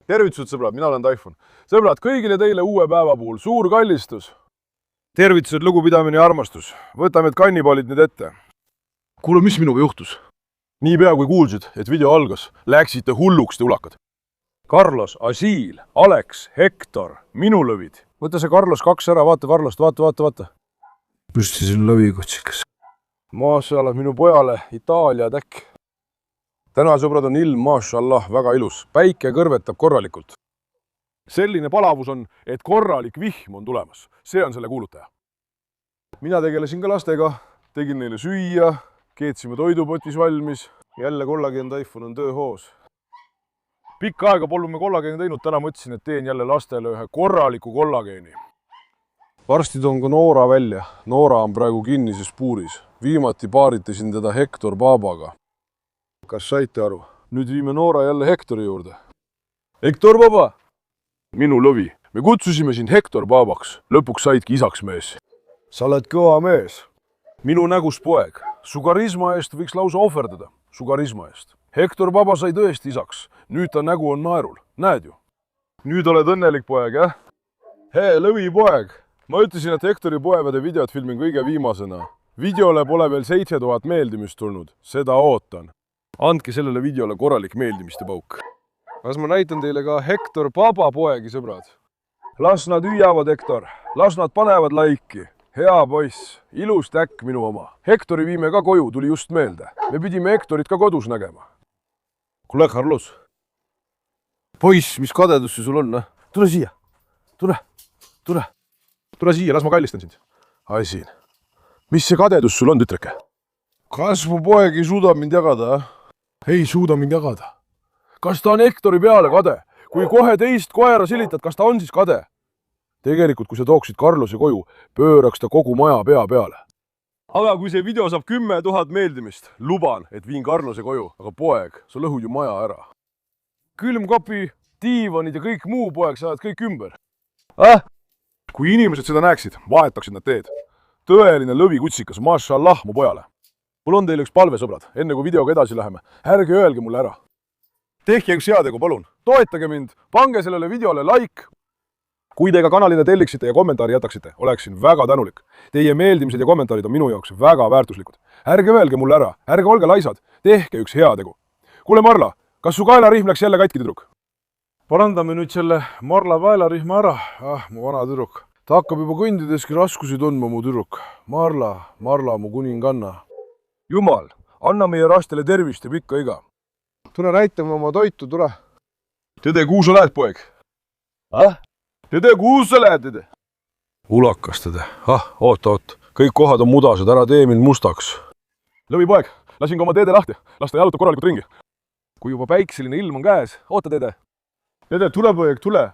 Tervitused, sõbrad, mina olen Taifun. Sõbrad, kõigile teile uue päeva puhul suur kallistus. Tervitused, lugupidamine ja armastus. Võtame need kannipallid nüüd ette. Kuule, mis minuga juhtus? Niipea kui kuulsid, et video algas, läksite hulluks te ulakad. Carlos, Asiil, Alex, Hector, minu lõvid. Võta see Carlos 2 ära, vaata Carlost, vaata. Püsti see lõvikutsikas. Maashallah, minu pojale Itaalia täkk. Täna, sõbrad, on ilm, maashallah, väga ilus. Päike kõrvetab korralikult. Selline palavus on, et korralik vihm on tulemas. See on selle kuulutaja. Mina tegelesin ka lastega, tegin neile süüa, keetsime toidupotis valmis. Jälle kollageen Taifun on tööhoos. Pikka aega pollume kollageeni teinud, täna mõtlesin, et teen jälle lastele ühe korraliku kollageeni. Varsti toon ka Noora välja. Noora on praegu kinnises puuris. Viimati paaritasin teda Hector Babaga. Kas saite aru? Nüüd viime Noora jälle Hectori juurde. Hector Baba! Minu lõvi. Me kutsusime sind Hector Babaks. Lõpuks saidki isaks mees. Sa oled kõva mees. Minu nägus poeg. Su karisma eest võiks lausa ohverdada. Su karisma eest. Hector Baba sai tõesti isaks. Nüüd ta nägu on naerul. Näed ju? Nüüd oled õnnelik poeg, jah? Hei, lõvi poeg! Ma ütlesin, et Hectori poevade videot filmin kõige viimasena. Videole pole veel 7000 meeldimist tulnud. Seda ootan. Andke sellele videole korralik meeldimiste pauk. Kas ma näitan teile ka Hector Baba poegi, sõbrad? Las nad hüüavad, Hector. Las nad panevad laiki. Hea poiss. Ilus täkk minu oma. Hectori viime ka koju, tuli just meelde. Me pidime Hectorit ka kodus nägema. Kuule, Carlos. Poiss, mis kadedus sul on? Tule siia. Tule siia, las ma kallistan sind. Ai siin. Mis see kadedus sul on, tütreke? Kas mu poeg ei suuda mind jagada? Ei suuda mind jagada. Kas ta on Hectori peale kade? Kui kohe teist koera silitad, kas ta on siis kade? Tegelikult, kui sa tooksid Carlose koju, pööraks ta kogu maja pea peale. Aga kui see video saab 10 000 meeldimist, luban, et viin Carlose koju. Aga poeg, sa lõhud ju maja ära. Külmkopi, diivanid ja kõik muu, poeg, sa oled kõik ümber. Kui inimesed seda näeksid, vahetaksid nad teed. Tõeline lõvikutsikas, maashallah mu pojale. Mul on teile üks palve, sõbrad, enne kui videoga edasi läheme. Ärge öelge mulle ära. Tehke üks heategu, palun. Toetage mind, pange sellele videole like. Kui te ka kanalile telliksite ja kommentaari jätaksite, oleksin väga tänulik. Teie meeldimised ja kommentaarid on minu jaoks väga väärtuslikud. Ärge öelge mulle ära, ärge olge laisad, tehke üks heategu. Kuule, Marla, kas su kaelarihm läks jälle katki, tüdruk? Parandame nüüd selle Marla kaelarihma ära. Mu vana tüdruk. Ta hakkab juba kõndideski raskusi tundma, mu tüdruk. Marla, mu kuninganna. Jumal, anna meie rastele tervist ja pikka iga. Tule näitame oma toitu, tule. Tede, kuhu sa lähed, poeg? Tede, kuhu sa lähed, tede? Ulakas, tede. Oot. Kõik kohad on mudased, ära tee mind mustaks. Lõvi, poeg, lasin ka oma Tede lahti. Las ta jalutab korralikult ringi. Kui juba päikseline ilm on käes, oota, Tede. Tede, tule, poeg, tule.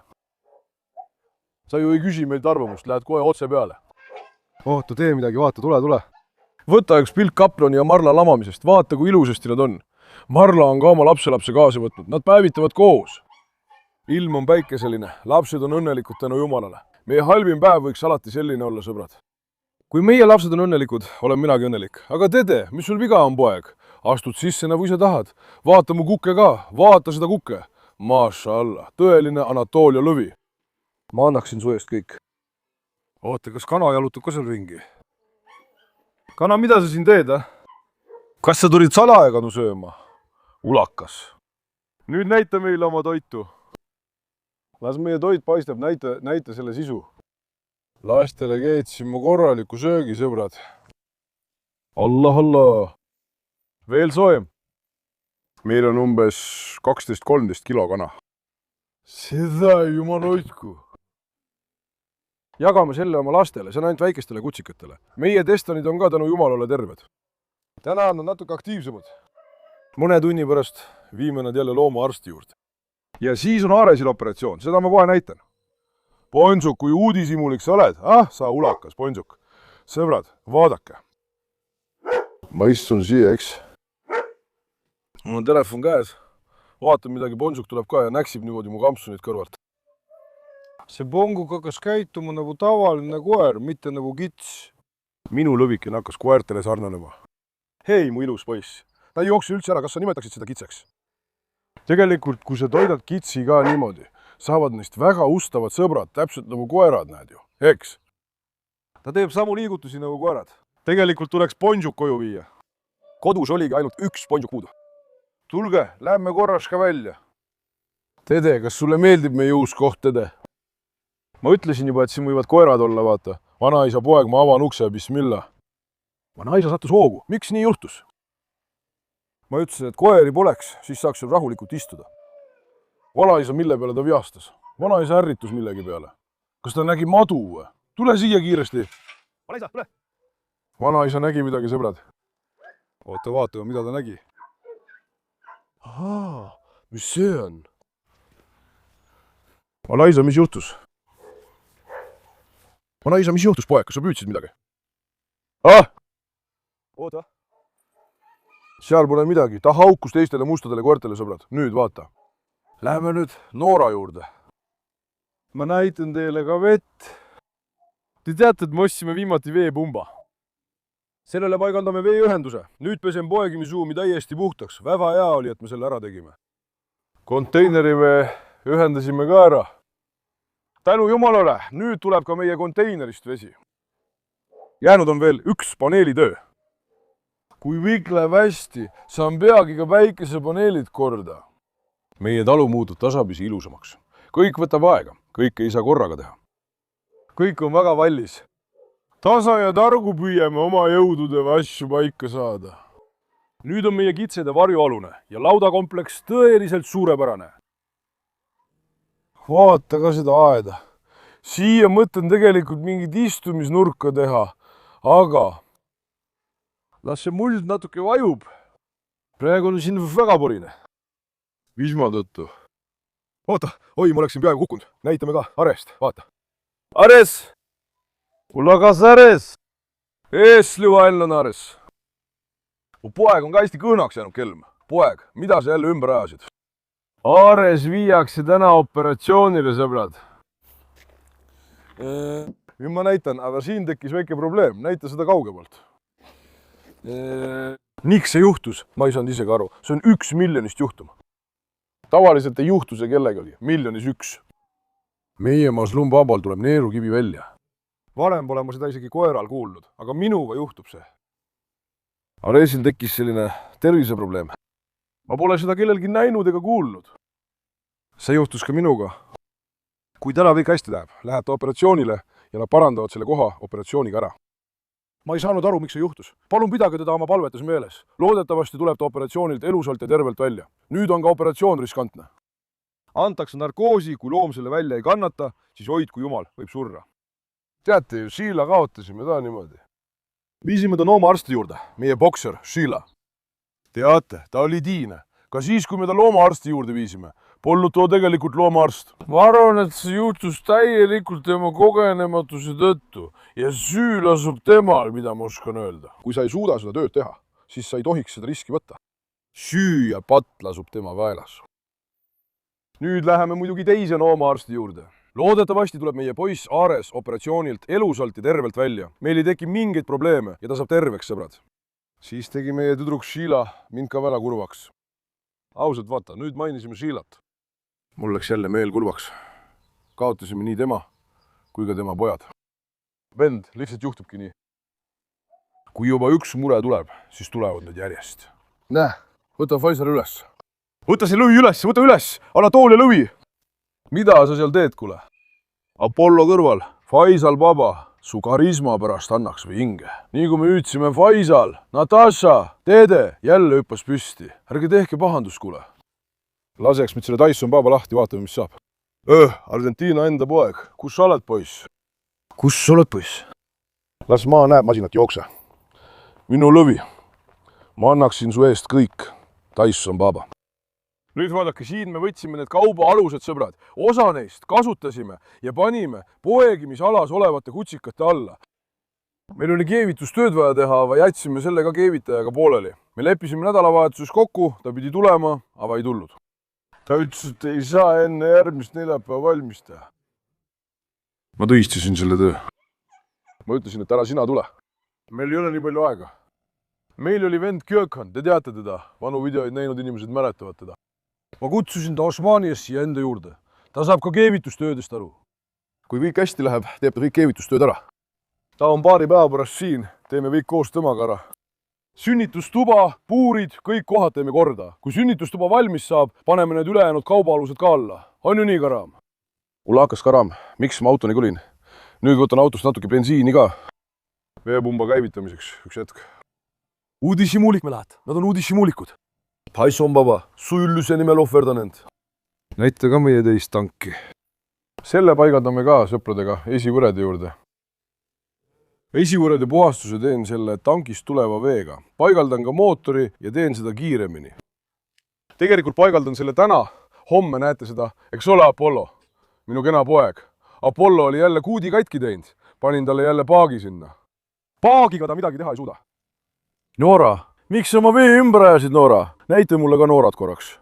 Sa ju ei küsi meilt arvamust, lähed kohe otse peale. Oota, tee midagi, vaata, tule. Võta üks pilt Kaproni ja Marla lamamisest, vaata, kui ilusasti nad on. Marla on ka oma lapselapse kaasa võtnud, nad päevitavad koos. Ilm on päikeseline, lapsed on õnnelikud tänu Jumalale. Meie halvim päev võiks alati selline olla, sõbrad. Kui meie lapsed on õnnelikud, olen minagi õnnelik. Aga Tede, mis sul viga on, poeg? Astud sisse, nagu ise tahad. Vaata mu kukke ka, vaata seda kukke. Maashallah, tõeline Anatoolia lõvi. Ma annaksin su eest kõik. Oota, kas kana jalutab ka seal ringi? Kana, mida sa siin teed, Kas sa tulid salaeganu sööma? Ulakas. Nüüd näita meile oma toitu. Las meie toit paistab, näita selle sisu. Lastele keetsime korraliku söögi, sõbrad. Allah. Veel soojem. Meil on umbes 12-13 kilo kana. Seda ei jumal hoidku. Jagame selle oma lastele, see on ainult väikestele kutsikatele. Meie testanid on ka tänu Jumalale terved. Täna on nad natuke aktiivsemad. Mõne tunni pärast viime nad jälle loomaarsti juurde. Ja siis on Aaresil operatsioon, seda ma kohe näitan. Ponsuk, kui uudisimulik sa oled? Sa ulakas, Ponsuk. Sõbrad, vaadake. Ma istun siia, eks? Mul on telefon käes. Vaatan midagi, Ponsuk tuleb ka ja näksib niimoodi mu kampsunit kõrvalt. See Ponguk hakkas käituma nagu tavaline koer, mitte nagu kits. Minu lõvikene hakkas koertele sarnanema. Hei, mu ilus poiss. Ta ei jookse üldse ära, kas sa nimetaksid seda kitseks? tegelikult, kui sa toidad kitsi ka niimoodi, saavad neist väga ustavad sõbrad, täpselt nagu koerad, näed ju, eks? Ta teeb samu liigutusi nagu koerad. Tegelikult tuleks ponjuk koju viia. Kodus oligi ainult üks ponjuk puudu. Tulge, lähme korras ka välja. Tede, kas sulle meeldib meie uus koht, Tede? Ma ütlesin juba, et siin võivad koerad olla, vaata. Vanaisa poeg, ma avan ukse, bismillah. Vanaisa sattus hoogu. Miks nii juhtus? Ma ütlesin, et koeri poleks, siis saaks seal rahulikult istuda. Vanaisa, mille peale ta vihastas? Vanaisa ärritus millegi peale. Kas ta nägi madu või? Tule siia kiiresti. Vanaisa, tule! Vanaisa nägi midagi, sõbrad. Oota, vaatame, mida ta nägi. Ahaa, mis see on? Vanaisa, mis juhtus? Vanaisa, mis juhtus, poeg? Kas sa püüdsid midagi? Oota. Seal pole midagi. Ta haukus teistele mustadele koertele, sõbrad. Nüüd vaata. Lähme nüüd Noora juurde. Ma näitan teile ka vett. Te teate, et me ostsime viimati veepumba. Sellele paigaldame veeühenduse. Nüüd pesen poegimi suumi täiesti puhtaks. Väga hea oli, et me selle ära tegime. Konteineri me ühendasime ka ära. Tänu jumalale, nüüd tuleb ka meie konteinerist vesi. Jäänud on veel üks paneelitöö. Kui kõik läheb hästi, saan peagi ka päikesepaneelid korda. Meie talu muutub tasapisi ilusamaks. Kõik võtab aega, kõike ei saa korraga teha. Kõik on väga vallis. Tasa ja targu püüame oma jõududega asju paika saada. Nüüd on meie kitsede varjualune ja laudakompleks tõeliselt suurepärane. Vaata ka seda aeda. Siia mõtlen tegelikult mingit istumisnurka teha, aga las see muld natuke vajub. Praegu on siin väga porine. Vihma tõttu. Oota, oi, ma oleksin peaaegu kukkunud. Näitame ka Arest, vaata. Ares! Mulla kas Ares? Ees lüvaenn on Ares. Mu poeg on ka hästi kõhnaks jäänud kelm. Poeg, mida sa jälle ümber ajasid? Ares viiakse täna operatsioonile, sõbrad. Nüüd ma näitan, aga siin tekkis väike probleem. Näita seda kaugemalt. Miks see juhtus? Ma ei saanud isegi aru. See on 1 miljonist juhtum. Tavaliselt ei juhtu see kellegagi. Miljonis 1. Meie Mazlumbabal tuleb neerukivi välja. Varem pole ma seda isegi koeral kuulnud, aga minuga juhtub see. Aresil tekkis selline terviseprobleem. Ma pole seda kellelgi näinud ega kuulnud. See juhtus ka minuga. Kui täna kõik hästi läheb, läheb ta operatsioonile ja nad parandavad selle koha operatsiooniga ära. Ma ei saanud aru, miks see juhtus. Palun pidage teda oma palvetes meeles. Loodetavasti tuleb ta operatsioonilt elusalt ja tervelt välja. Nüüd on ka operatsioon riskantne. Antakse narkoosi, kui loom selle välja ei kannata, siis hoidku jumal, võib surra. Teate ju, Sheila kaotasime ta niimoodi. Viisime ta loomaarsti juurde, meie bokser, Sheila. Teate, ta oli diine. Ka siis, kui me ta loomaarsti juurde viisime, polnud too tegelikult loomaarst. Ma arvan, et see juhtus täielikult tema kogenematuse tõttu ja süü lasub temal, mida ma oskan öelda. Kui sa ei suuda seda tööd teha, siis sa ei tohiks seda riski võtta. Süü ja patt lasub tema vaelas. Nüüd läheme muidugi teise loomaarsti juurde. Loodetavasti tuleb meie poiss Ares operatsioonilt elusalt ja tervelt välja. Meil ei teki mingeid probleeme ja ta saab terveks, sõbrad. Siis tegi meie tüdruk Sheila mind ka väga kurvaks. Ausalt vaata, nüüd mainisime Sheilat. Mul läks jälle meel kurvaks. Kaotasime nii tema kui ka tema pojad. Vend, lihtsalt juhtubki nii. Kui juba üks mure tuleb, siis tulevad need järjest. Näe, võta Faisal üles. Võta see lõvi üles, võta üles! Anatoolia lõvi! Mida sa seal teed, kule? Apollo kõrval. Faisal baba, su karisma pärast annaks või hinge. Nii kui me hüüdsime Faisal, Natasha, Tede, jälle hüppas püsti. Ärge tehke pahandust, kule. Laseks nüüd selle Tyson baba lahti, vaatame, mis saab. Argentiina enda poeg. Kus sa oled, poiss? Kus sa oled, poiss? Las maa näeb masinat jookse. Minu lõvi. Ma annaksin su eest kõik. Tyson baba. Nüüd vaadake, siin me võtsime need kauba alused, sõbrad. Osa neist kasutasime ja panime poegimisalas olevate kutsikate alla. Meil oli keevitustööd vaja teha, aga jätsime selle ka keevitajaga pooleli. Me leppisime nädalavahetuses kokku, ta pidi tulema, aga ei tulnud. Ta ütles, et ei saa enne järgmist neljapäeva valmis teha. Ma tühistasin selle töö. Ma ütlesin, et ära sina tule. Meil ei ole nii palju aega. Meil oli vend Kjökan, te teate teda. Vanu videoid näinud inimesed mäletavad teda. ma kutsusin ta Osmanias siia enda juurde. Ta saab ka keevitustöödest aru. kui kõik hästi läheb, teeb ta kõik keevitustööd ära. ta on paari päeva pärast siin, teeme kõik koos temaga ära. Sünnitustuba, puurid, kõik kohad teeme korda. Kui sünnitustuba valmis saab, paneme need ülejäänud kaubaalused ka alla. On ju nii, Karam? Mulle hakkas Karam, miks ma autoni kõlin. Nüüd võtan autost natuke bensiini ka. Veepumba käivitamiseks, üks hetk. Uudishimuulik me lähed, nad on uudishimuulikud. Taisson baba, su ülluse nimel ohverdan end. näita ka meie teist tanki. Selle paigaldame ka sõpradega esivõrede juurde. Esivõrede puhastuse teen selle tankist tuleva veega. Paigaldan ka mootori ja teen seda kiiremini. Tegelikult paigaldan selle täna. Homme näete seda, eks ole Apollo, minu kena poeg. Apollo oli jälle kuudi katki teinud. Panin talle jälle paagi sinna. Paagiga ta midagi teha ei suuda. Noora, miks sa oma vee ümber ajasid, Noora? Näita mulle ka Noorat korraks.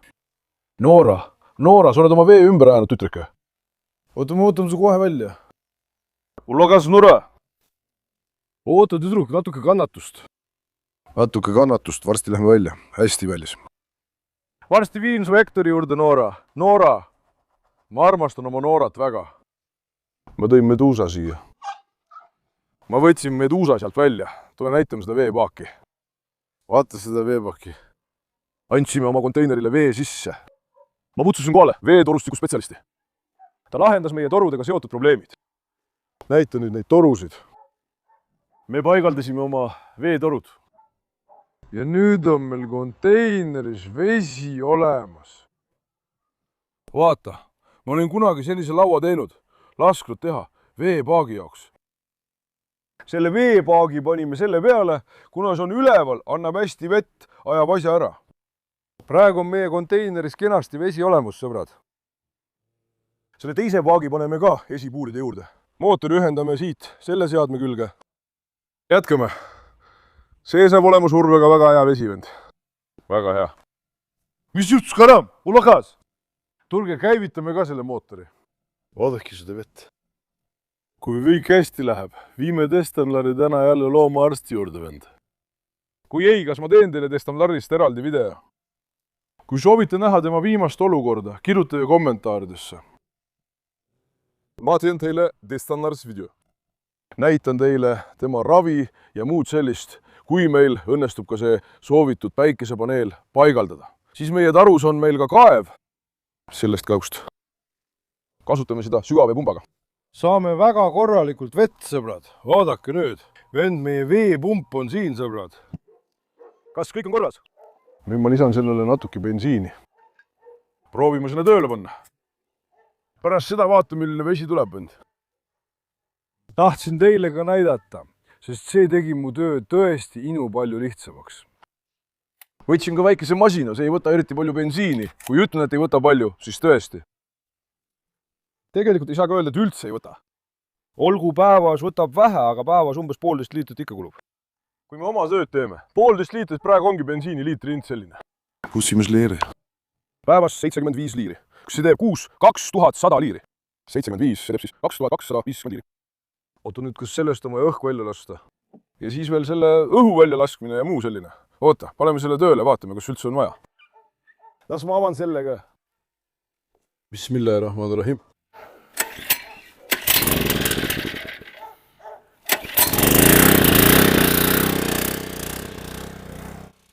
Noora, sa oled oma vee ümber ajanud, tütrike. Oota, ma ootan su kohe välja. Ulogas, Noora. Oota, tüdruk, natuke kannatust. Natuke kannatust, varsti lähme välja. Hästi väljas. Varsti viin su Hektori juurde, Noora. Noora, ma armastan oma Noorat väga. Ma tõin Meduusa siia. Ma võtsin Meduusa sealt välja. Tule näitame seda veepaaki. Vaata seda veepaaki. Andsime oma konteinerile vee sisse. Ma kutsusin kohale veetorustiku spetsialisti. Ta lahendas meie torudega seotud probleemid. Näita nüüd neid torusid. Me paigaldasime oma veetorud. Ja nüüd on meil konteineris vesi olemas. Vaata, ma olin kunagi sellise laua teinud, lasknud teha veepaagi jaoks. Selle veepaagi panime selle peale, kuna see on üleval, annab hästi vett, ajab asja ära. Praegu on meie konteineris kenasti vesi olemas, sõbrad. Selle teise paagi paneme ka esipuuride juurde. Mootori ühendame siit selle seadme külge. Jätkame. See saab olema survega väga hea vesivend. Väga hea. Mis juhtus, Karam? Ulokas? Tulge, käivitame ka selle mootori. Vaadake seda vett. Kui kõik hästi läheb, viime Destamlari täna jälle loomaarsti juurde, vend. Kui ei, kas ma teen teile Destamlarist eraldi video? Kui soovite näha tema viimast olukorda, kirjutage kommentaaridesse. Ma teen teile Destamlaris video. Näitan teile tema ravi ja muud sellist, kui meil õnnestub ka see soovitud päikesepaneel paigaldada. Siis meie tarus on meil ka kaev sellest kaust. Kasutame seda sügavveepumbaga. Saame väga korralikult vett, sõbrad. Vaadake nüüd. Vend, meie veepump on siin, sõbrad. Kas kõik on korras? Nüüd ma lisan sellele natuke bensiini. Proovime sinna tööle panna. Pärast seda vaata, milline vesi tuleb, vend. Tahtsin teile ka näidata, sest see tegi mu töö tõesti palju lihtsamaks. Võtsin ka väikese masina, see ei võta eriti palju bensiini. Kui ütlen, et ei võta palju, siis tõesti. Tegelikult ei saa ka öelda, et üldse ei võta. Olgu päevas võtab vähe, aga päevas umbes 1,5 liitrit ikka kulub. Kui me oma tööd teeme, 1,5 liitrit praegu ongi bensiini liitri hind selline. Kussimos liiri? Päevas 75 liiri. See teeb kuus 2100 liiri. 75, see teeb siis 2250 liiri. Oota nüüd, kas sellest on vaja õhku välja lasta? Ja siis veel selle õhu välja laskmine ja muu selline. Oota, paneme selle tööle, vaatame, kas üldse on vaja. Las ma avan selle ka. Bismillahirrahmanirrahim.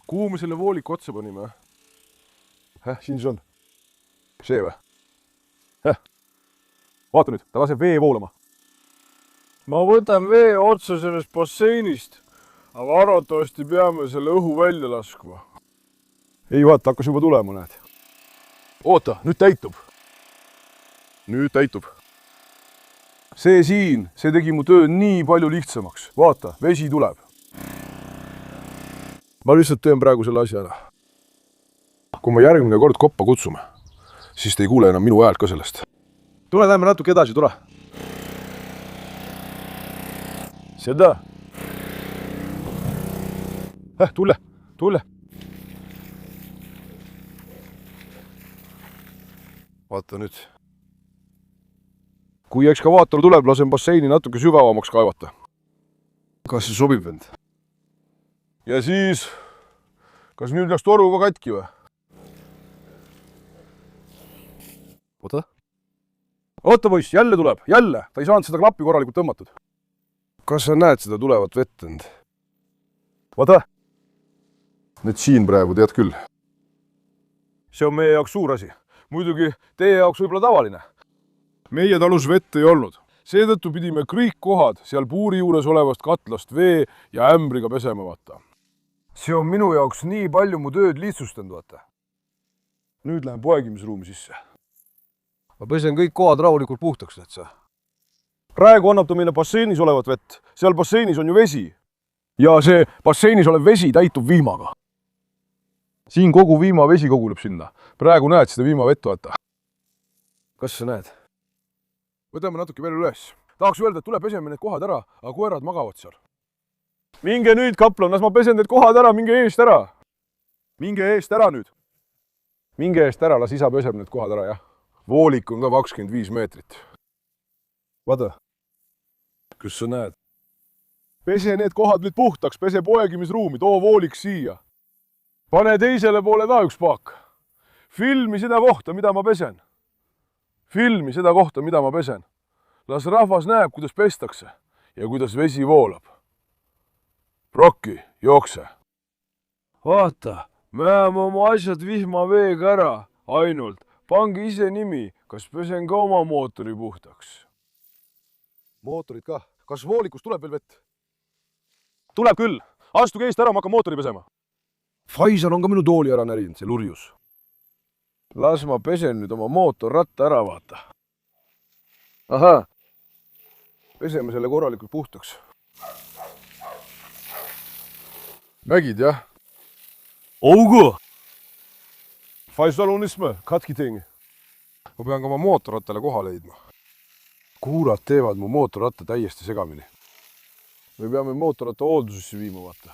Kuhu me selle vooliku otsa panime? Siin see on. See või? Vaata nüüd, ta laseb vee voolama. Ma võtan vee otsa sellest basseinist, aga arvatavasti peame selle õhu välja laskma. Ei vaata, hakkas juba tulema, näed. Oota, nüüd täitub. Nüüd täitub. See siin, see tegi mu töö nii palju lihtsamaks. Vaata, vesi tuleb. Ma lihtsalt teen praegu selle asja ära. Kui me järgmine kord koppa kutsume, siis te ei kuule enam minu häält ka sellest. Tule, läheme natuke edasi, tule. Seda. Tule. Vaata nüüd. Kui ekskavaator tuleb, lasen basseini natuke sügavamaks kaevata. Kas see sobib, vend? Ja siis, kas nüüd läks toru ka katki või? oota. Oota, poiss, jälle tuleb, jälle. Ta ei saanud seda klappi korralikult tõmmatud. kas sa näed seda tulevat vett end? Vaata, Need siin praegu tead küll. see on meie jaoks suur asi. Muidugi teie jaoks võib-olla tavaline. Meie talus vett ei olnud. Seetõttu pidime kõik kohad seal puuri juures olevast katlast vee ja ämbriga pesema, vaata. See on minu jaoks nii palju mu tööd lihtsustanud, vaata. Nüüd lähen poegimisruumi sisse. ma pesen kõik kohad rahulikult puhtaks, näed sa. Praegu annab ta meile basseinis olevat vett. Seal basseinis on ju vesi. Ja see basseinis olev vesi täitub vihmaga. Siin kogu vihmavesi koguleb sinna. Praegu näed seda vihmavett, vaata. kas sa näed? Võtame natuke veel üles. Tahaks öelda, et tule peseme need kohad ära, aga koerad magavad seal. Minge nüüd, kaplan, las ma pesen need kohad ära, minge eest ära. Minge eest ära nüüd. Minge eest ära, las isa peseb need kohad ära, jah. Voolik on ka 25 meetrit. Vaata. Kas sa näed? Pese need kohad nüüd puhtaks, pese poegimisruumi, too voolik siia. Pane teisele poole ka üks paak. Filmi seda kohta, mida ma pesen. Filmi seda kohta, mida ma pesen. Las rahvas näeb, kuidas pestakse ja kuidas vesi voolab. Rokki, jookse. Vaata, me ajame oma asjad vihmaveega ära, ainult. Pange ise nimi, kas pesen ka oma mootori puhtaks. Mootorid ka. Kas voolikust tuleb veel vett? Tuleb küll. Astuge eest ära, ma hakkan mootori pesema. Faisal on ka minu tooli ära närinud, see lurjus. Las ma pesen nüüd oma mootorratta ära, vaata. Ahaa. Peseme selle korralikult puhtaks. Nägid, jah? Augu! Faisal on isme, katki tingi. ma pean ka oma mootorrattale koha leidma. Kuurad teevad mu mootorratta täiesti segamini. Me peame mootorratta hooldusesse viima, vaata.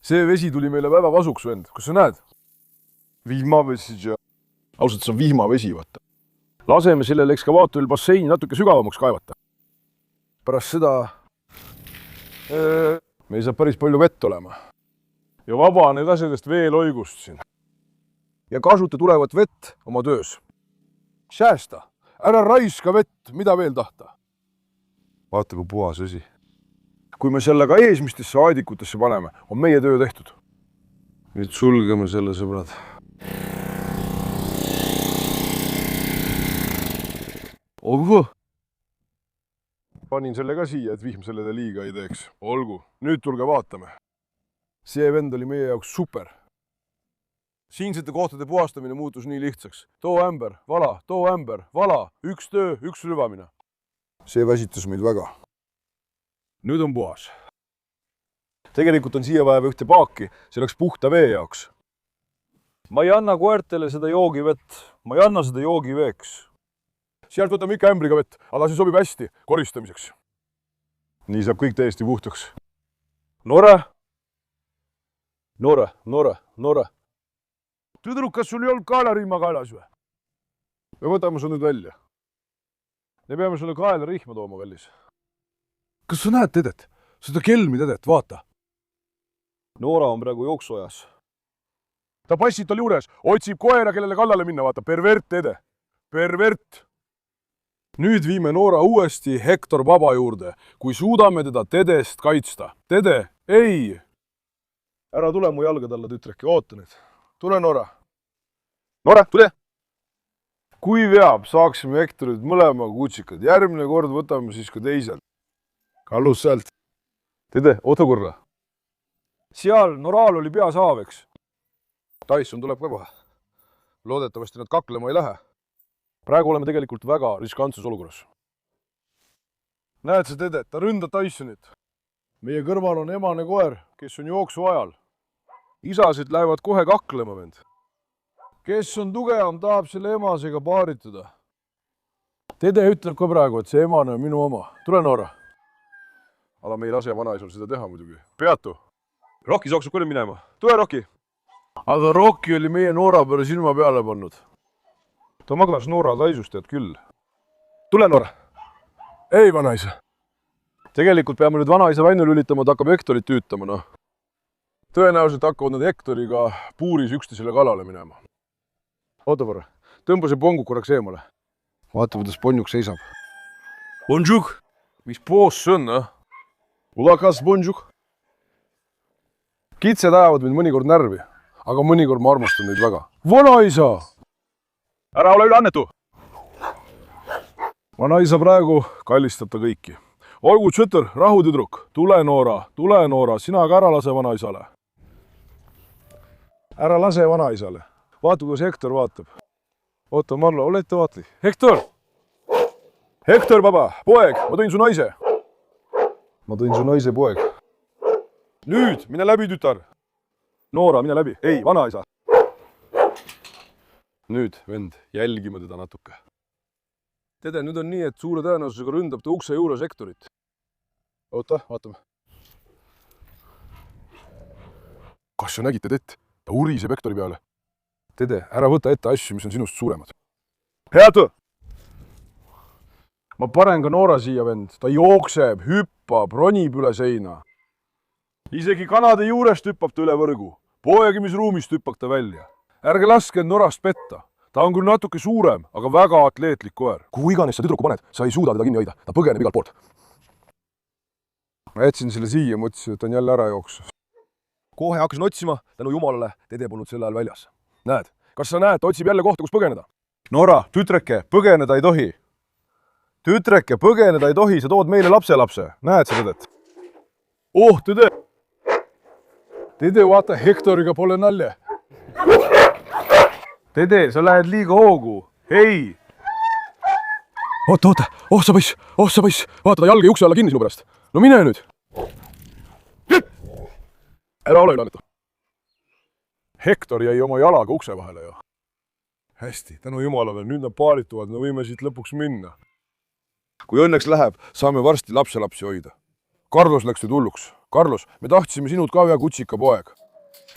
See vesi tuli meile väga kasuks, vend. Kas sa näed? Vihmavesi. Ausalt, see on vihmavesi, vaata. Laseme sellel ekskavaatoril basseini natuke sügavamaks kaevata. Pärast seda meil saab päris palju vett olema. Ja vabane ka sellest veeloigust siin. Ja kasuta tulevat vett oma töös. Säästa. Ära raiska vett, mida veel tahta. vaata, kui puhas vesi. Kui me selle ka eesmistesse aedikutesse paneme, on meie töö tehtud. nüüd sulgeme selle, sõbrad. Olgu. Panin selle ka siia, et vihm sellele liiga ei teeks. Olgu. Nüüd tulge vaatame. See vend oli meie jaoks super. Siinsete kohtade puhastamine muutus nii lihtsaks. Too ämber, vala, too ämber, vala. Üks töö, üks rüvamine. See väsitas meid väga. Nüüd on puhas. Tegelikult on siia vaja ühte paaki. See läks puhta vee jaoks. Ma ei anna koertele seda joogivett. Ma ei anna seda joogiveeks. Sealt võtame ikka ämbriga vett, aga see sobib hästi koristamiseks. Nii saab kõik täiesti puhtaks. Nore. Nore, nore, nore. Tüdruk, kas sul ei olnud kaelariima kaelas või? Me võtame su nüüd välja. Me peame sulle kaelarihma tooma, kallis. Kas sa näed tedet? Seda kelmi tedet, vaata. Noora on praegu jooksuajas. Ta passid tal juures, otsib koera, kellele kallale minna, vaata. Pervert tede. Pervert. Nüüd viime Noora uuesti Hektor Baba juurde, kui suudame teda tedest kaitsta. Tede, ei! Ära tule mu jalgade alla, tütreki, oota nüüd. Tule, Noora. Noora, tule! Kui veab, saaksime Hektorid mõlema kutsikad. Järgmine kord võtame siis ka teisel. Kallus sealt. Tede, oota korra. Seal Noraal oli peasaav, eks? Tyson tuleb ka kohe. Loodetavasti nad kaklema ei lähe. Praegu oleme tegelikult väga riskantses olukorras. Näed sa, Tede, ta ründab Tysonit. Meie kõrval on emane koer, kes on jooksu ajal. Isasid lähevad kohe kaklema, vend. Kes on tugevam, tahab selle emasega paaritada. Tede ütleb ka praegu, et see emane on minu oma. Tule, Noora. Aga me ei lase vanaisal seda teha muidugi. Peatu. Rokki sooksub küll minema. Tule, Rokki. Aga Rokki oli meie Noora peale silma peale pannud. Ta maglas Noora taisust, tead küll. Tule, Noora. Ei, vanaisa. Tegelikult peame nüüd vanaisa välja lülitama, et hakkab Hektorit tüütama, noh. Tõenäoliselt hakkavad nad Hektoriga puuris üksteisele kalale minema. Oota korra. tõmba see ponguk korraks eemale. vaata, kuidas ponjuk seisab. Bonjour! Mis poos see on, Ulakas bonjour! Kitsed ajavad mind mõnikord närvi, aga mõnikord ma armastan neid väga. Vanaisa! Ära ole üleannetu! Vanaisa praegu kallistab ta kõiki. Olgu tšõtõr, rahu tüdruk, tule Noora, sina ka ära lase vanaisale. Ära lase vanaisale. Vaata, kuidas Hektor vaatab. Oota, Marlo, ole ettevaatlik. Hektor! Hektor, baba, poeg, ma tõin su naise. Ma tõin su naise, poeg. Nüüd, mine läbi, tütar. Noora, mine läbi. Ei, vanaisa. Nüüd, vend, jälgime teda natuke. Tede, nüüd on nii, et suure tõenäosusega ründab ta ukse juures Hektorit. Oota, vaatame. Kas sa nägid Tedet? Ta uriseb Hektori peale. Tede, ära võta ette asju, mis on sinust suuremad. Head! Ma panen ka Noora siia, vend. Ta jookseb, hüppab, ronib üle seina. Isegi kanade juurest hüppab ta üle võrgu. Poegimisruumist hüppab ta välja. Ärge laske end Norast petta. Ta on küll natuke suurem, aga väga atleetlik koer. Kuhu iganes sa tüdruku paned, sa ei suuda teda kinni hoida. Ta põgeneb igalt poolt. Ma jätsin selle siia, mõtlesin, et ta on jälle ära jooksus. Kohe hakkasin otsima, tänu jumalale, Tede polnud sel ajal väljas. Näed, kas sa näed, ta otsib jälle kohta, kus põgeneda? Noora, tütreke, põgeneda ei tohi. Tütreke, põgeneda ei tohi, sa tood meile lapselapse. Näed sa Tedet? Oh, Tede! Tede, vaata, Hektoriga pole nalja. Tede, sa lähed liiga hoogu. Hei! Oota, sa poiss. Vaata, ta jalg ei ukse alla kinni sinu pärast. No mine nüüd. Ära ole üleannetu. Hektor jäi oma jalaga ukse vahele ju. Hästi, tänu jumalale, nüüd nad paarituvad, me võime siit lõpuks minna. Kui õnneks läheb, saame varsti lapselapsi hoida. Carlos läks nüüd hulluks. Carlos, me tahtsime sinult ka ühe kutsika poeg.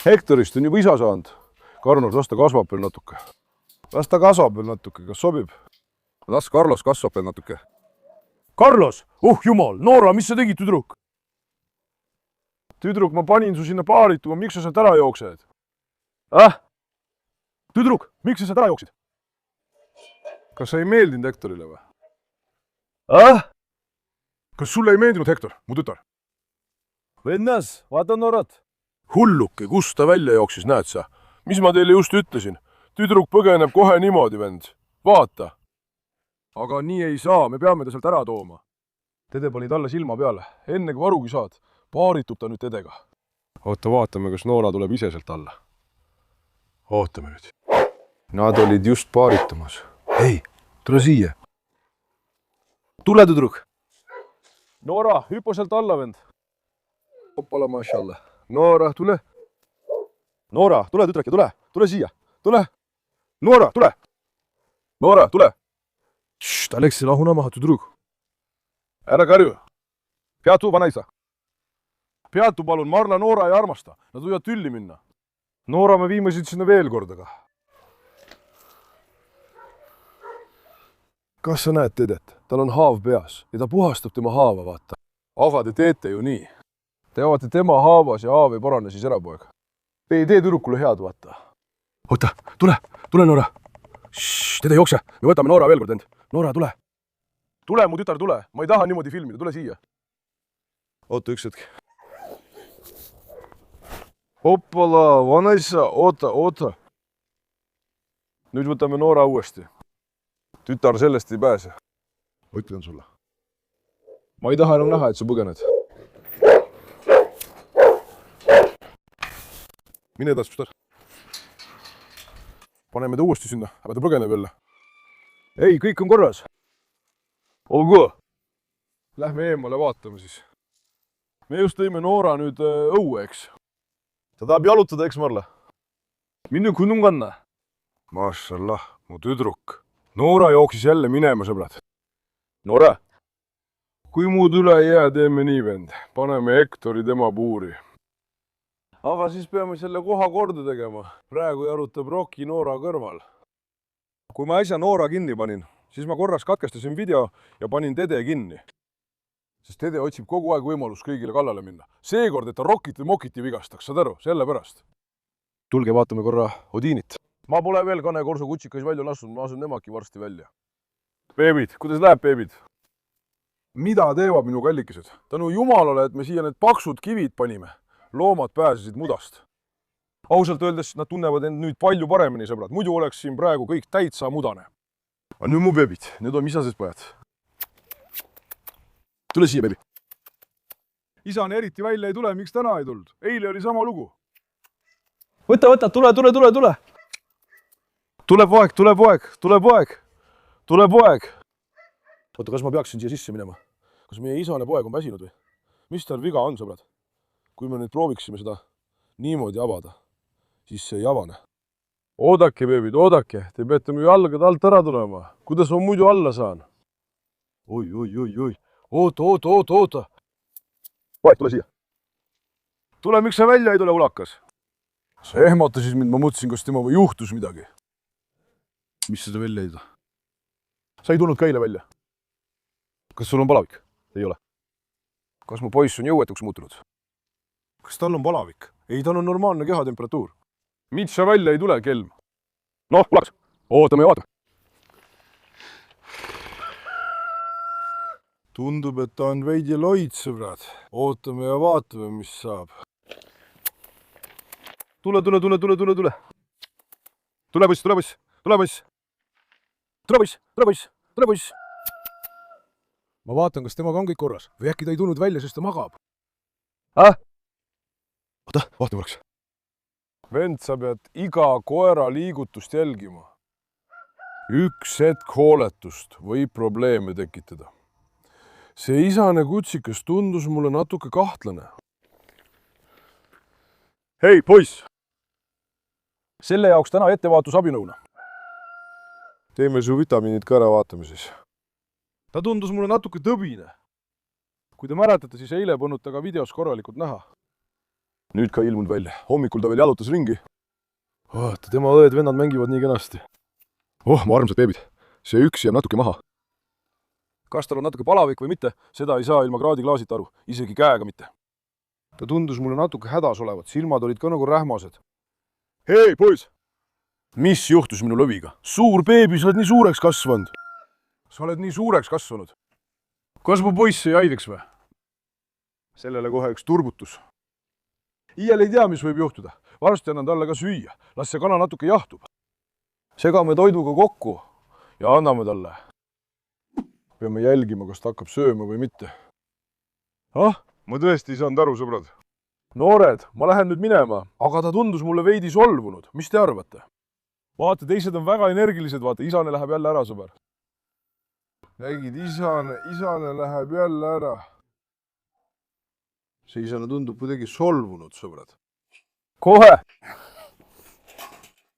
Hektorist on juba isa saanud. Carlos, las ta kasvab veel natuke. Kas sobib? Las Carlos kasvab veel natuke. Carlos! Jumal! Noora, mis sa tegid, tüdruk? Tüdruk, ma panin su sinna paarituma, miks sa sealt ära jooksed? Tüdruk, miks sa sealt ära jooksid? Kas sa ei meeldinud Hektorile või? Kas sulle ei meeldinud Hektor, mu tütar? Vennas, vaata Noorat. Hulluke, kust ta välja jooksis, näed sa? Mis ma teile just ütlesin? Tüdruk põgeneb kohe niimoodi, vend. Vaata. Aga nii ei saa, me peame ta sealt ära tooma. Tede pani talle silma peale. Enne kui varugi saad, paaritub ta nüüd Tedega. Oota, vaatame, kas Noora tuleb ise sealt alla. Ootame nüüd. Nad olid just paaritumas. Hei, tule siia. Tule, tüdruk. Noora, hüppa sealt alla, vend. Hoppala, mašallah. Noora, tule. Noora, tule, tütreke, tule. Tule siia. Tule. Noora, tule. Noora, tule. Aleksi, lahuna maha, tüdruk. Ära karju. Peatu, vanaisa. Peatu, palun, Marla Noora ei armasta. Nad võivad tülli minna. Noora, me viime siit sinna veel kordaga. Kas sa näed Tedet? Tal on haav peas ja ta puhastab tema haava, vaata. Aga te teete ju nii. Te avate tema haavas ja haav ei parane siis ära, poeg. Te ei tee tüdrukule head, vaata. Oota, tule Noora. Tede, jookse, me võtame Noora veel kord end. Noora, tule. Tule, mu tütar, tule. Ma ei taha niimoodi filmida, tule siia. Oota, üks hetk. Hoppala, vanaisa, oota. Nüüd võtame Noora uuesti. Tütar sellest ei pääse. Ütlen sulle. Ma ei taha enam näha, et sa põgened. Mine edasi, tütar. Paneme ta uuesti sinna, aga ta põgeneb jälle. Ei, kõik on korras. Olgu. Lähme eemale vaatame siis. Me just tõime Noora nüüd õue, eks. Ta tahab jalutada, eks, Marla? Minu kununganna. Mašallah, mu tüdruk. Noora jooksis jälle minema, sõbrad. Noora, kui muud üle ei jää, teeme nii, vend. Paneme Hektori tema puuri. Aga siis peame selle koha korda tegema. Praegu jarutab Roki Noora kõrval. Kui ma äsja Noora kinni panin, siis ma korraks katkestasin video ja panin Tede kinni. Sest Tede otsib kogu aeg võimalus kõigile kallale minna. Seekord, et ta Rokit või Mokit ei vigastaks, saad aru, sellepärast. Tulge vaatame korra Odinit. ma pole veel kanekorsu kutsikaid välja lasknud, ma lasen nemadki varsti välja. Beebid, kuidas läheb, beebid? Mida teevad minu kallikesed? Tänu jumalale, et me siia need paksud kivid panime. Loomad pääsesid mudast. Ausalt öeldes nad tunnevad end nüüd palju paremini, sõbrad. Muidu oleks siin praegu kõik täitsa mudane. Aga nüüd mu beebid, need on misased pojad. Tule siia, beebi. Isane eriti välja ei tule, miks täna ei tulnud? Eile oli sama lugu. võta, tule. Tule poeg. Oota, kas ma peaksin siia sisse minema? Kas meie isane poeg on väsinud või? Mis tal viga on, sõbrad? Kui me nüüd prooviksime seda niimoodi avada, siis see ei avane. Oodake, beebid, oodake. Te peate mu jalgad alt ära tulema. Kuidas ma muidu alla saan? Oi. Oota. Poeg, tule siia. Tule, miks sa välja ei tule, ulakas? Sa ehmatasid mind, ma mõtlesin, kas temaga juhtus midagi. Mis seda välja ei tule? Sa ei tulnud ka eile välja. Kas sul on palavik? Ei ole. Kas mu poiss on jõuetuks muutunud? Kas tal on palavik? Ei, tal on normaalne kehatemperatuur. Miks sa välja ei tule, kelm? Noh, ulakas. Ootame ja vaatame. Tundub, et ta on veidi loid, sõbrad. Ootame ja vaatame, mis saab. Tule. Tule, poiss. ma vaatan, kas temaga on kõik korras või äkki ta ei tulnud välja, sest ta magab. Oota, vaata korraks. Vend, sa pead iga koera liigutust jälgima. Üks hetk hooletust võib probleeme tekitada. See isane kutsikas tundus mulle natuke kahtlane. Hei, poiss! Selle jaoks täna ettevaatusabinõuna. Teeme su vitamiinid ka ära vaatame siis. Ta tundus mulle natuke tõbine. Kui te mäletate, siis eile polnud ta ka videos korralikult näha. Nüüd ka ilmunud välja. Hommikul ta veel jalutas ringi. Vaata, tema õed-vennad mängivad nii kenasti. Oh, mu armsad beebid. See üks jääb natuke maha. Kas tal on natuke palavik või mitte, seda ei saa ilma kraadiklaasita aru. Isegi käega mitte. Ta tundus mulle natuke hädas olevat. Silmad olid ka nagu rähmased. Hei, poiss! Mis juhtus minu lõviga? Suur beebi, sa oled nii suureks kasvanud. Sa oled nii suureks kasvanud. Kas mu poiss ei haigeks või? Sellele kohe üks turbutus. Iial ei tea, mis võib juhtuda. Varsti annan talle ka süüa. Las see kana natuke jahtub. Segame toiduga kokku ja anname talle. Peame jälgima, kas ta hakkab sööma või mitte. Ma tõesti ei saanud aru, sõbrad. Noored, ma lähen nüüd minema, aga ta tundus mulle veidi solvunud. Mis te arvate? Vaata, teised on väga energilised, vaata, isane läheb jälle ära, sõber. Nägid, isane läheb jälle ära. See isane tundub kuidagi solvunud, sõbrad. Kohe!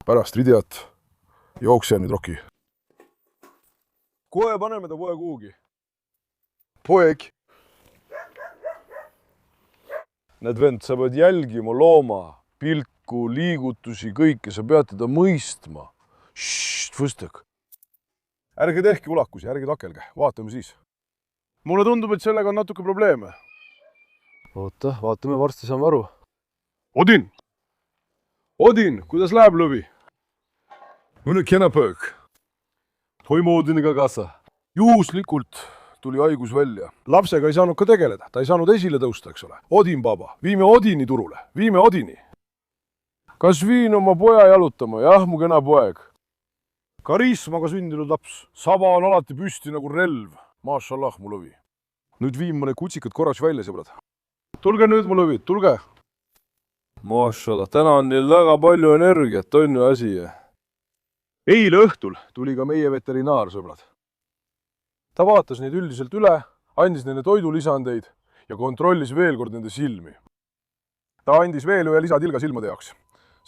Pärast videot jookse nüüd, Roki. Kohe paneme ta poe kuhugi. Poeg! Näed, vend, sa pead jälgima looma, pilku, liigutusi, kõike, sa pead teda mõistma. Võstak. Ärge tehke ulakusi, ärge takelge, vaatame siis. Mulle tundub, et sellega on natuke probleeme. oota, vaatame, varsti saame aru. Odin, kuidas läheb lõvi? Mõne kena pöök. Toimu Odiniga kassa. Juhuslikult tuli haigus välja. Lapsega ei saanud ka tegeleda, ta ei saanud esile tõusta, eks ole. Odin baba, viime Odini turule, viime Odini. Kas viin oma poja jalutama? Jah, mu kena poeg. Karismaga sündinud laps. Saba on alati püsti nagu relv. Maashallah, mu lõvi. Nüüd viim mõne kutsikad korraks välja, sõbrad. Tulge nüüd, mu lõvid, tulge. Maashallah, täna on neil väga palju energiat, on ju asi. Eile õhtul tuli ka meie veterinaar, sõbrad. Ta vaatas neid üldiselt üle, andis neile toidulisandeid ja kontrollis veel kord nende silmi. Ta andis veel ühe lisatilga silmade jaoks.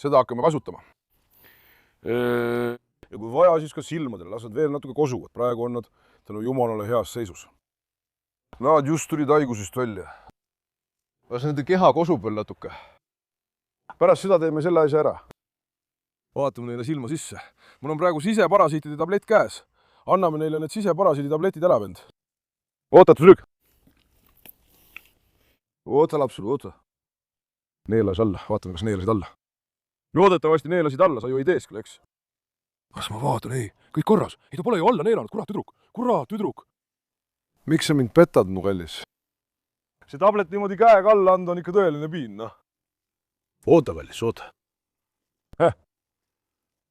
Seda hakkame kasutama. Ja kui vaja, siis ka silmadele. Las nad veel natuke kosuvad. Praegu on nad tänu jumalale heas seisus. Nad just tulid haigusest välja. Kas nende keha kosub veel natuke? Pärast seda teeme selle asja ära. Vaatame neile silma sisse. Mul on praegu siseparasiitide tablett käes. Anname neile need siseparasiidi tabletid ära, vend. Oota, trüük. Oota, lapsul, oota. Neelas alla. Vaatame, kas neelasid alla. Loodetavasti neelasid alla, sa ju ei tees küll, eks? kas ma vaatan? Ei, kõik korras. Ei, ta pole ju alla neelanud, kurat tüdruk. Kurat tüdruk. Miks sa mind petad, mu kallis? See tablet niimoodi käega alla anda on ikka tõeline piin, noh. Oota, kallis, oota.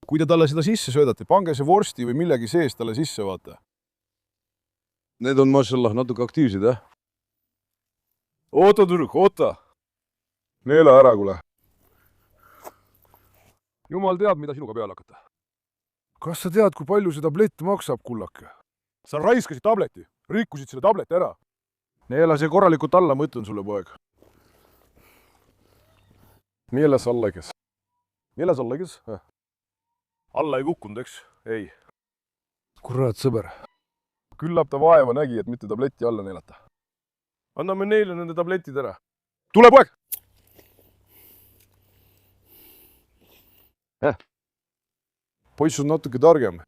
Kui te talle seda sisse söödate, pange see vorsti või millegi sees talle sisse, vaata. Need on, mašallah, natuke aktiivsed, jah? Oota, tüdruk, oota. Neela ära, kuule. Jumal teab, mida sinuga peale hakata. Kas sa tead, kui palju see tablett maksab, kullake? Sa raiskasid tableti, rikkusid selle tableti ära. Neela see korralikult alla, ma ütlen sulle, poeg. Mieles allakes. Mieles allakes? Alla ei kukkunud, eks? Ei. Kurat, sõber. Küllap ta vaeva nägi, et mitte tableti alla neelata. Anname neile nende tabletid ära. Tule, poeg! Poiss on natuke targem.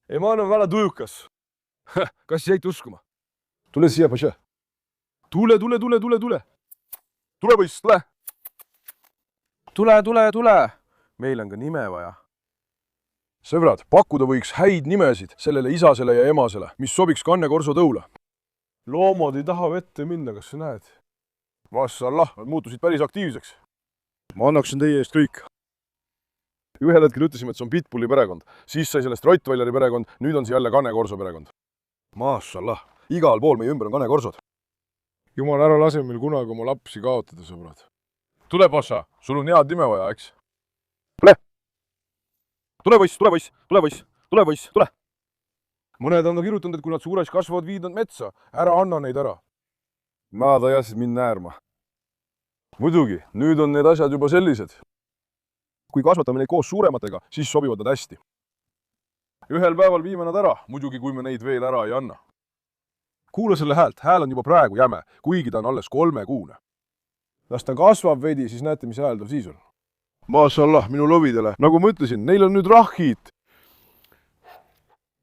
Eman on väga tujukas. Kas jäid uskuma? Tule siia, paša. Tule. Tule, poiss, tule. Tule. Meil on ka nime vaja. Sõbrad, pakkuda võiks häid nimesid sellele isasele ja emasele, mis sobiks kannekorso tõula. Loomad ei taha vette minna, kas sa näed? Mašallah, nad muutusid päris aktiivseks. Ma annaksin teie eest kõik. Ühel hetkel ütlesime, et see on Pitbulli perekond. Siis sai sellest Rottweileri perekond, nüüd on see jälle kannekorso perekond. Mašallah, igal pool meie ümber on kannekorsod. Jumal, ära lase meil kunagi oma lapsi kaotada, sõbrad. Tule, paša, sul on head nime vaja, eks? Tule, poiss. Mõned on ka kirjutanud, et kui nad suures kasvavad, viid nad metsa. Ära anna neid ära. Nad ajasid mind näärma. Muidugi, nüüd on need asjad juba sellised. Kui kasvatame neid koos suurematega, siis sobivad nad hästi. Ühel päeval viime nad ära, muidugi kui me neid veel ära ei anna. Kuula selle häält, hääl on juba praegu jäme, kuigi ta on alles 3-kuune. Las ta kasvab veidi, siis näete, mis hääl tal siis on. Mašallah, minu lovidele. Nagu ma ütlesin, neil on nüüd rahhiit.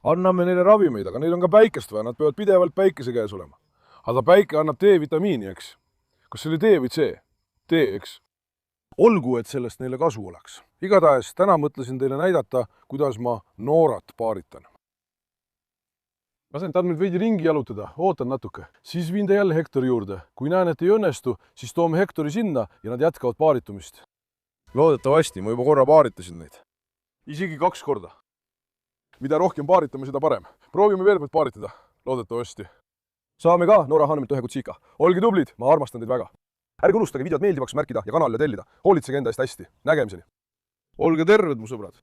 Anname neile ravimeid, aga neil on ka päikest vaja, nad peavad pidevalt päikese käes olema. Aga päike annab D-vitamiini, eks? Kas see oli D või C? D, eks? Olgu, et sellest neile kasu oleks. Igatahes täna mõtlesin teile näidata, kuidas ma noorat paaritan. Lasen tal nüüd veidi ringi jalutada, ootan natuke. Siis viin ta jälle Hektori juurde. Kui näen, et ei õnnestu, siis toome Hektori sinna ja nad jätkavad paaritumist. Loodetavasti, ma juba korra paaritasin neid. Isegi 2 korda. Mida rohkem paaritame, seda parem. Proovime veel pealt paaritada. Loodetavasti. Saame ka Noora Hanemilt 1 kutsika. Olge tublid, ma armastan teid väga. Ärge unustage videot meeldivaks märkida ja kanalile tellida. Hoolitsege enda eest hästi. Nägemiseni. Olge terved, mu sõbrad.